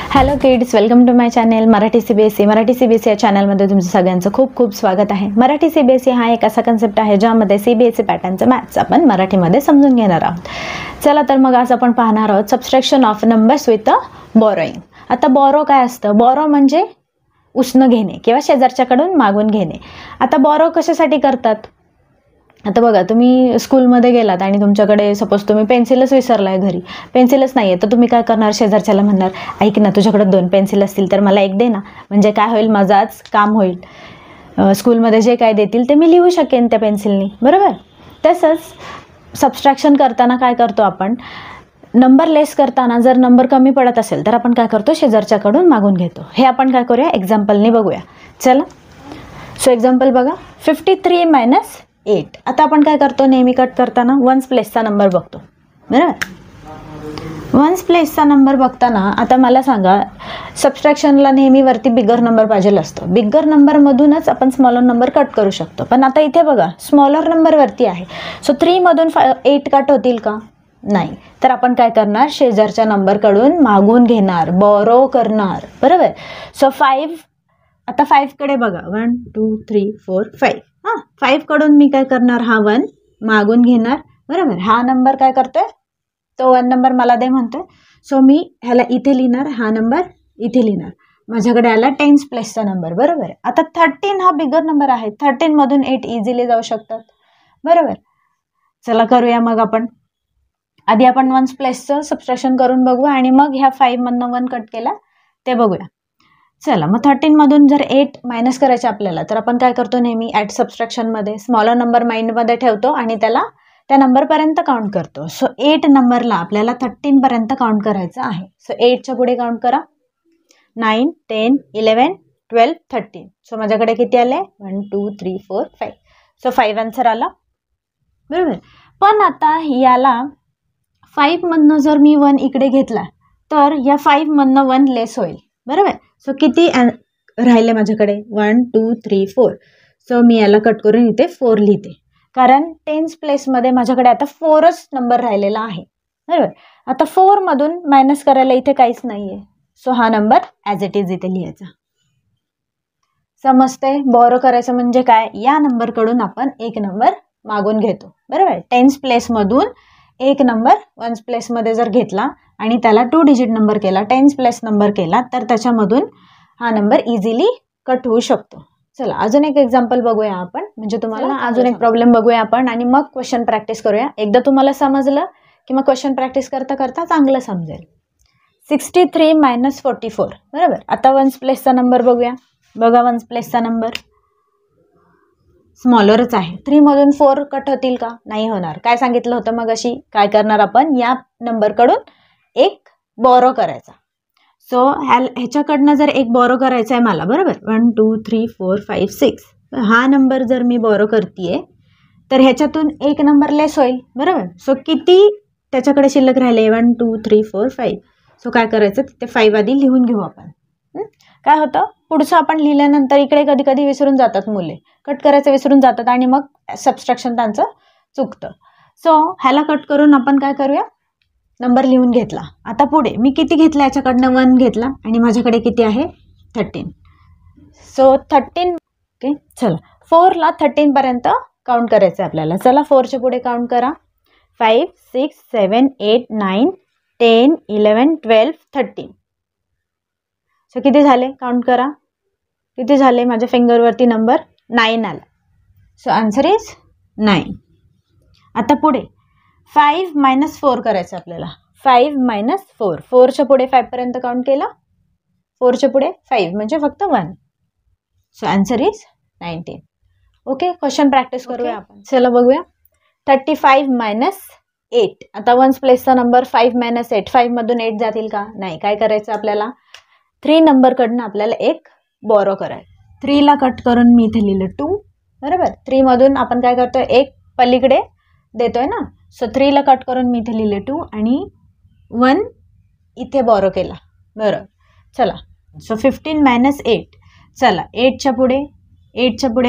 Hello kids, welcome to my channel Marathi CBSE या चॅनलमध्ये तुमचं सगळ्यांचं खूप खूप स्वागत आहे। मराठी सीबीएसई हा एक असा कन्सेप्ट आहे ज्यामध्ये सीबीएसई पॅटर्नचं मॅथ्स आपण मराठीमध्ये समजून घेणार आहोत। चला तर मग आज आपण पाहणार आहोत subtraction of numbers with borrowing. आता बॉरो काय असतं? बॉरो म्हणजे उसनं घेणे किंवा शेजारच्याकडून मागून घेणे। आता बॉरो कशासाठी करतात? आता बघा, तुम्ही स्कूलमध्ये गेलात आणि तुमच्याकडे सपोज तुम्ही पेन्सिलच विसरलाय, घरी पेन्सिलच नाही आहे, तर तुम्ही काय करणार? शेजारच्याला म्हणणार, ऐक ना, तुझ्याकडे 2 पेन्सिल असतील तर मला एक दे ना, म्हणजे काय होईल, माझं आज काम होईल, स्कूलमध्ये जे काय देतील ते मी लिहू शकेन त्या पेन्सिलनी, बरोबर? तसंच सबस्ट्रॅक्शन करताना काय करतो आपण? नंबर लेस करताना जर नंबर कमी पडत असेल तर आपण काय करतो? शेजारच्याकडून मागून घेतो। हे आपण काय करूया? एक्झाम्पलनी बघूया। चला, सो एक्झाम्पल बघा, 53 - 8। आता आपण काय करतो? नेहमी कट करताना वन्स प्लेसचा नंबर बघतो, बरोबर? वन्स प्लेसचा नंबर बघताना आता मला सांगा, सबस्ट्रॅक्शनला नेहमी वरती बिगर नंबर पाहिजे असतो। बिगर नंबरमधूनच आपण स्मॉलर नंबर कट करू शकतो, पण आता इथे बघा स्मॉलर नंबर वरती आहे, सो 3 मधून 8 कट होतील का? नाही। तर आपण काय करणार? शेजारच्या नंबरकडून मागून घेणार, बॉरो करणार, बरोबर? सो 5, आता 5 कडे बघा, 1 2 3 4 5। 5 कडून मी काय करणार? हा 1 मागून घेणार, बरोबर? हा नंबर काय करतोय? तो 1 नंबर मला दे म्हणतोय, सो मी ह्याला इथे लिहिणार, हा नंबर इथे लिहिणार, माझ्याकडे आला 10th प्लेसचा नंबर, बरोबर? आता 13 हा बिगर नंबर आहे, 13 मधून 8 इझिली जाऊ शकतात, बरोबर? चला करूया मग आपण। आधी आपण वन्स प्लेसचं सबस्ट्रॅक्शन करून बघू आणि मग ह्या 5 मधनं 1 कट केला ते बघूया। चला, मग 13 मधून जर 8 मायनस करायचे आपल्याला, तर आपण काय करतो? नेहमी ॲट सबस्ट्रॅक्शनमध्ये स्मॉलर नंबर माइंडमध्ये ठेवतो आणि त्याला त्या नंबरपर्यंत काउंट करतो। सो 8 नंबरला आपल्याला 13 पर्यंत काउंट करायचं आहे। सो 8च्या पुढे काउंट करा, 9 10 11 12 13। सो माझ्याकडे किती आले? 1 2 3 4 5। सो 5 आन्सर आला, बरोबर? पण आता याला 5 मधनं जर मी 1 इकडे घेतला तर या 5 मधनं 1 लेस होईल, बरोबर? सो किती राहिले माझ्याकडे? 1 2 3 4। सो मी याला कट करून इथे 4 लिहिते, कारण 10th प्लेसमध्ये माझ्याकडे आता 4च नंबर राहिलेला आहे, बरोबर? आता 4 मधून मायनस करायला इथे काहीच नाहीये, सो हा नंबर ॲज इट इज इथे लिहायचा। समजतंय? बॉरो करायचं म्हणजे काय? या नंबरकडून आपण एक नंबर मागून घेतो, बरोबर? 10th प्लेसमधून एक नंबर 1st प्लेसमध्ये जर घेतला आणि त्याला 2 डिजिट नंबर केला, 10th प्लेस नंबर केला, तर त्याच्यामधून हा नंबर इझिली कट होऊ शकतो। चला, अजून एक एक्झाम्पल बघूया आपण, म्हणजे तुम्हाला अजून एक प्रॉब्लेम बघूया आपण आणि मग क्वेश्चन प्रॅक्टिस करूया। एकदा तुम्हाला समजलं की मग क्वेश्चन प्रॅक्टिस करता करता चांगलं समजेल। 63 - 44, बरोबर? आता 1st प्लेसचा नंबर बघूया, बघा 1st प्लेसचा नंबर स्मॉलरच आहे, 3 मधून 4 कट होतील का? नाही होणार। काय सांगितलं होतं मग? अशी काय करणार आपण? या नंबरकडून एक बॉरो करायचा। सो ह्याच्याकडनं जर एक बॉरो करायचा आहे मला, बरोबर? 1 2 3 4 5 6, हा नंबर जर मी बॉरो करतीये तर ह्याच्यातून एक नंबर लेस होईल, बरोबर? सो किती त्याच्याकडे शिल्लक राहिले? 1 2 3 4 5। सो काय करायचं? तिथे 5 आधी लिहून घेऊ आपण। काय होतं? पुढचं आपण लिहिल्यानंतर इकडे कधी कधी विसरून जातात मुले, कट करायचं विसरून जातात आणि मग सबस्ट्रॅक्शन त्यांचं चुकतं। सो ह्याला कट करून आपण काय करूया? नंबर लिहून घेतला। आता पुढे मी किती घेतला? याच्याकडनं 1 घेतला आणि माझ्याकडे किती आहे? 13। So 13, okay. चला, 4ला 13 पर्यंत काउंट करायचं आपल्याला। चला, 4च्या पुढे काउंट करा, 5 6 7 8 9 10 11 12 13। सो किती झाले? काउंट करा, किती झाले? माझ्या फिंगरवरती नंबर 9 आला, सो आन्सर इज 9। आता पुढे 5 - 4 करायचं आपल्याला, 5 - 4। 4च्या पुढे 5 पर्यंत काउंट केला, 4च्या पुढे 5 म्हणजे फक्त 1, so answer is 19। Okay, question practice करूया आपण। चला बघूया, 35 - 8। आता 1st प्लेसचा नंबर 5 - 8, 5 मधून 8 जातील का? नाही। काय करायचं आपल्याला? 3 नंबरकडनं आपल्याला एक बॉरो करायचं। 3ला कट करून मी इथे लिहिलं 2, बरोबर? 3 मधून आपण काय करतोय? एक पलीकडे देतोय ना, सो 3ला कट करून मी इथे लिहिलं 2 आणि 1 इथे बॉरो केला, बरोबर? चला, सो 15 - 8। चला, 8च्या पुढे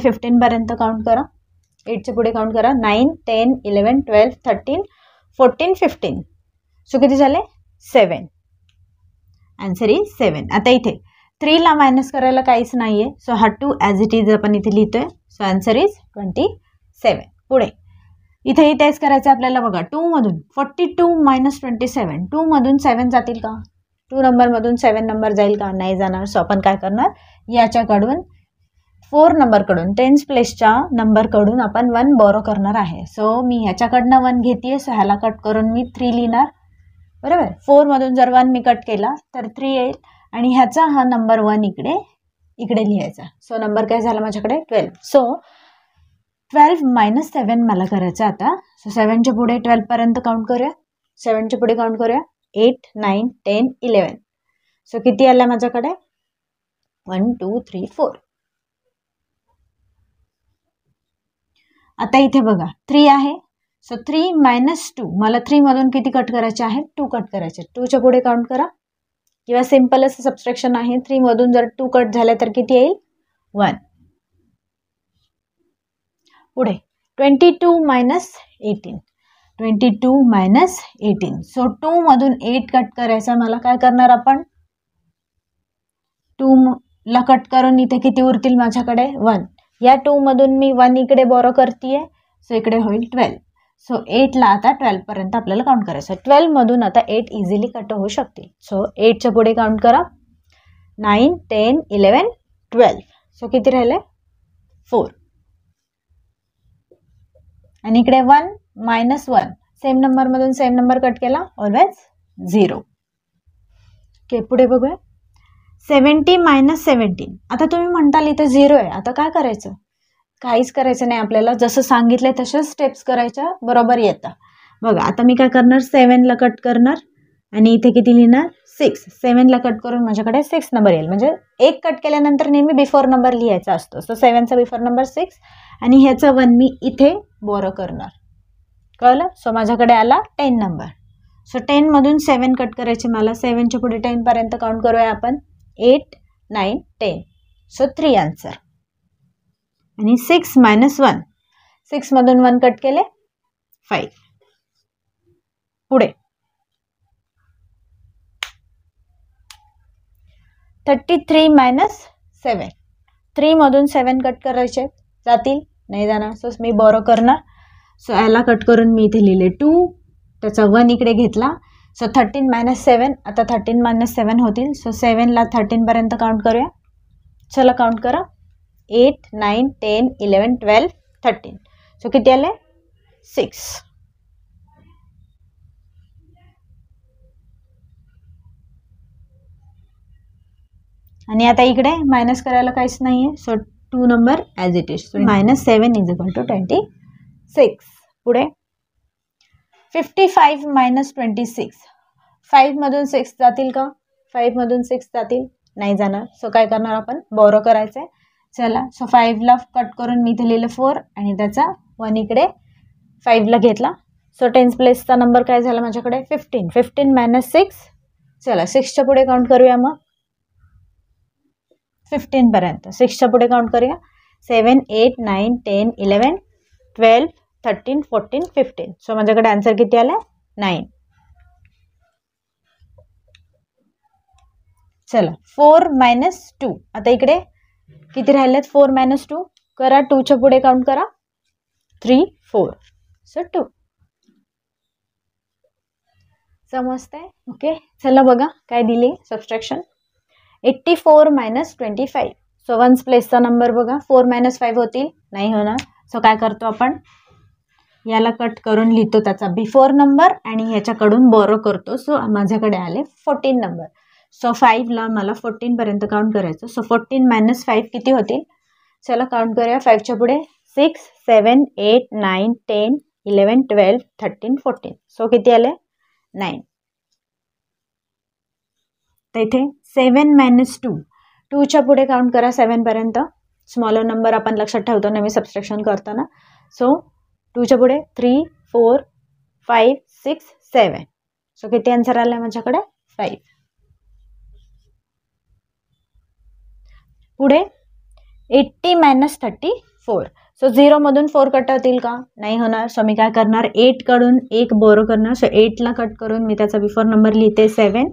15 पर्यंत काउंट करा, 8च्या पुढे काउंट करा, 9 10 11 12 13 14 15। सो किती झाले? 7। Answer is 7. आता इथे 3 ला मायनस करायला काहीच नाही आहे. सो हा 2 ॲज इट इज आपण इथे लिहितोय. So answer is 27. पुढे इथेही तेच करायचं आपल्याला बघा. 2 मधून 42 मायनस 27, 2 मधून 7 जातील का? 2 नंबरमधून 7 नंबर जाईल का? नाही जाणार. सो आपण काय करणार, याच्याकडून 4 नंबरकडून 10th प्लेसच्या नंबरकडून आपण 1 बोरो करणार आहे. सो मी ह्याच्याकडनं 1 घेते. सो ह्याला कट करून मी 3 लिहिणार. बरोबर. 4 मधून जर 1 मी कट केला तर 3 येईल आणि ह्याचा हा नंबर 1 इकडे लिहायचा. सो नंबर काय झाला माझ्याकडे 12. सो 12 मायनस 7 मला करायचं आता. सो 7च्या पुढे 12 पर्यंत काउंट करूया. 7च्या पुढे काउंट करूया. 8, 9, 10, 11. सो किती आला माझ्याकडे? 1, 2, 3, 4. आता इथे बघा 3 आहे. सो 3 मायनस 2, मला 3 मधून किती कट करायचे आहेत? 2 कट करायचे. 2च्या पुढे काउंट करा किंवा सिम्पल असं सबस्ट्रॅक्शन आहे. 3 मधून जर 2 कट झाले तर किती येईल? 1. पुढे 22 मायनस 18, 22 मायनस 18. सो 2 मधून 8 कट करायचा. मला काय करणार आपण? 2 ला कट करून इथे किती उरतील माझ्याकडे? 1. या 2 मधून मी 1 इकडे बोरो करतीये. सो इकडे होईल 12. सो 8 ला आता 12 पर्यंत आपल्याला काउंट करायचं. 12 मधून आता 8 इझिली कट होऊ शकतील. सो 8च्या पुढे काउंट करा. 9, 10, 11, 12. सो किती राहिले? 4. आणि इकडे 1 मायनस 1, सेम नंबरमधून सेम नंबर कट केला, ऑलवेज 0. ओके, पुढे बघूया. 70 मायनस 17. आता तुम्ही म्हणताल इथे 0 आहे. आता काय करायचं? काहीच करायचं नाही आपल्याला. जसं सांगितलं तशाच स्टेप्स करायच्या, बरोबर येतं. बघा आता मी काय करणार, 7 ला कट करणार आणि इथे किती लिहिणार? 6. 7 ला कट करून माझ्याकडे 6 नंबर येईल. म्हणजे एक कट केल्यानंतर नेहमी बिफोर नंबर लिहायचा असतो. सो 7चा बिफोर नंबर 6 आणि ह्याचा 1 मी इथे बोरो करणार. कळलं? सो माझ्याकडे आला 10 नंबर. सो 10 मधून 7 कट करायचे मला. 7च्या पुढे 10 पर्यंत काउंट करूया आपण. 8, 9, 10. So 3 answer. आणि 6 मायनस 1, 6 मधून 1 कट केले, 5. पुढे 33 मायनस 7, 3 मधून 7 कट करायचे, जातील? नाही जाणार. सो मी बोरो करणार. सो याला कट करून मी इथे लिहिले 2, त्याचा 1 इकडे घेतला. सो 13 मायनस 7, आता 13 मायनस 7 होतील. सो 7 ला 13 पर्यंत काउंट करूया. चला काउंट करा. 8, 9, 10, 11, 12, 13. सो किती आले? 6. आणि आता इकडे मायनस करायला काहीच नाहीये. So 2 number as it is. Minus 7 is equal to 26. पुढे 55 मायनस 26. 5 मधून 6 जातील का? 5 मधून 6 जातील? नाही जाणार. सो काय करणार आपण? बोरो करायचंय. चला, सो 5 ला कट करून मी इथे लिहिलं 4 आणि त्याचा 1 इकडे 5 ला घेतला. सो 10th प्लेसचा नंबर काय झाला माझ्याकडे? 15. 15 मायनस 6. चला 6च्या पुढे काउंट करूया मग. 15 पर्यंत 6च्या पुढे काउंट करूया. 7, 8, 9, 10, 11, 12, 13, 14, 15. सो माझ्याकडे आन्सर किती आला? 9. चला 4 मायनस 2. आता इकडे किती राहिलेत? 4 मायनस 2 करा. 2च्या पुढे काउंट करा. 3, 4. सो 2. समजतंय? ओके, चला बघा काय दिली सबस्ट्रॅक्शन. 84 मायनस 25. सो 1th प्लेसचा नंबर बघा. 4 मायनस 5 होतील? नाही होणार. सो काय करतो आपण? याला कट करून लिहितो त्याचा बिफोर नंबर आणि ह्याच्याकडून बोरो करतो. सो माझ्याकडे आले 14 नंबर. सो 5 ला मला 14 पर्यंत काउंट करायचं. सो 14 मायनस 5 किती होतील? चला काउंट करूया. 5च्या पुढे 6, 7, 8, 9, 10, 11, 12, 13, 14. सो किती आले? 9. तर इथे 7 मायनस 2. 2च्या पुढे काउंट करा 7 पर्यंत. स्मॉलर नंबर आपण लक्षात ठेवतो नेहमी सबस्ट्रॅक्शन करताना. सो 2च्या पुढे 3, 4, 5, 6, 7. सो किती आन्सर आला माझ्याकडे? 5. पुढे 80 मायनस 34. सो 0 मधून 4 कट होतील का? नाही होणार. सो मी काय करणार? 8 कडून 1 बोरो करणार. सो 8 ला कट करून मी त्याचा बिफोर नंबर लिहिते 7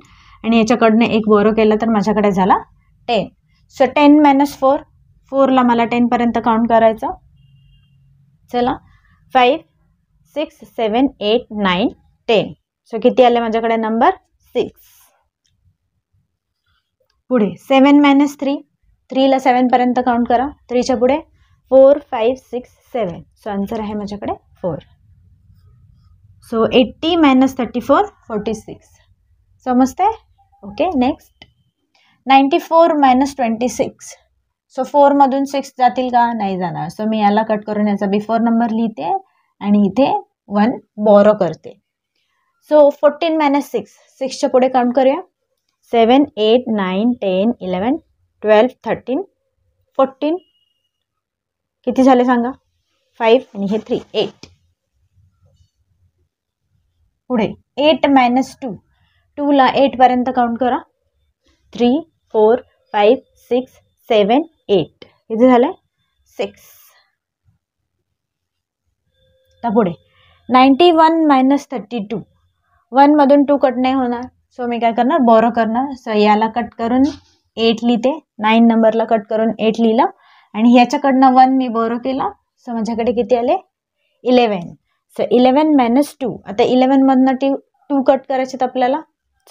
आणि याच्याकडनं एक बोरो केलं तर माझ्याकडे झाला 10. सो 10 - 4, 4ला मला 10 पर्यंत काउंट करायचं. चला 5 6 7 8 9 10. सो किती आले माझ्याकडे नंबर 6. पुढे 7 - 3, 3ला 7 पर्यंत काउंट करा. 3च्या पुढे 4 5 6 7. सो आन्सर आहे माझ्याकडे 4. सो 80 - 34 46. समजते? ओके. नेक्स्ट 94 - 26. सो 4 मधून 6 जातील का? नाही जाणार. सो मी याला कट करून याचा बिफोर नंबर लिहिते आणि इथे 1 बोरो करते. सो 14 - 6, 6च्या पुढे काउंट करूया. 7 8 9 10 11 12 13 14. किती झाले सांगा? 5 आणि हे 3 8. पुढे 8 - 2, 2ला 8 पर्यंत काउंट करा. 3 4 5 6 7 8. किती झाले? 6. तर पुढे 91 - 32, 1 मधून 2 कट नाही होणार. सो मी काय करणार? बोरो करणार. सो याला कट करून 8 लिहिते. 9 नंबरला कट करून 8 लिहिलं आणि ह्याच्याकडनं 1 मी बोरो केला. सो माझ्याकडे किती आले? 11. सो 11 - 2. आता 11 मधनं 2 कट करायचे आहेत आपल्याला.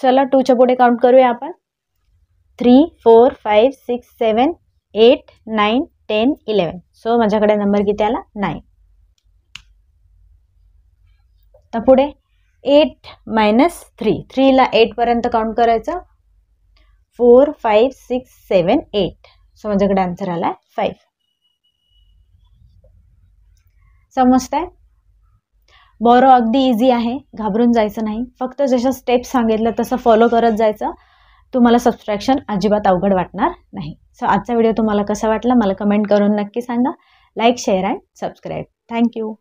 चला 2च्या पुढे काउंट करूया आपण. 3 4 5 6 7 8 9 10 11. सो माझ्याकडे नंबर किती आला? 9. तर पुढे 8 - 3, 3ला 8 पर्यंत काउंट करायचं. 4 5 6 7 8. सो माझ्याकडे आन्सर आला 5. समजतंय? बोरो अगदी इझी आहे. घाबरून जायचं नाही. फक्त जशा स्टेप्स सांगितलं तसं फॉलो करत जायचं. तुम्हाला सबस्ट्रॅक्शन अजिबात अवघड वाटणार नाही. सो आजचा व्हिडिओ तुम्हाला कसा वाटला मला कमेंट करून नक्की सांगा. Like share and subscribe. Thank you.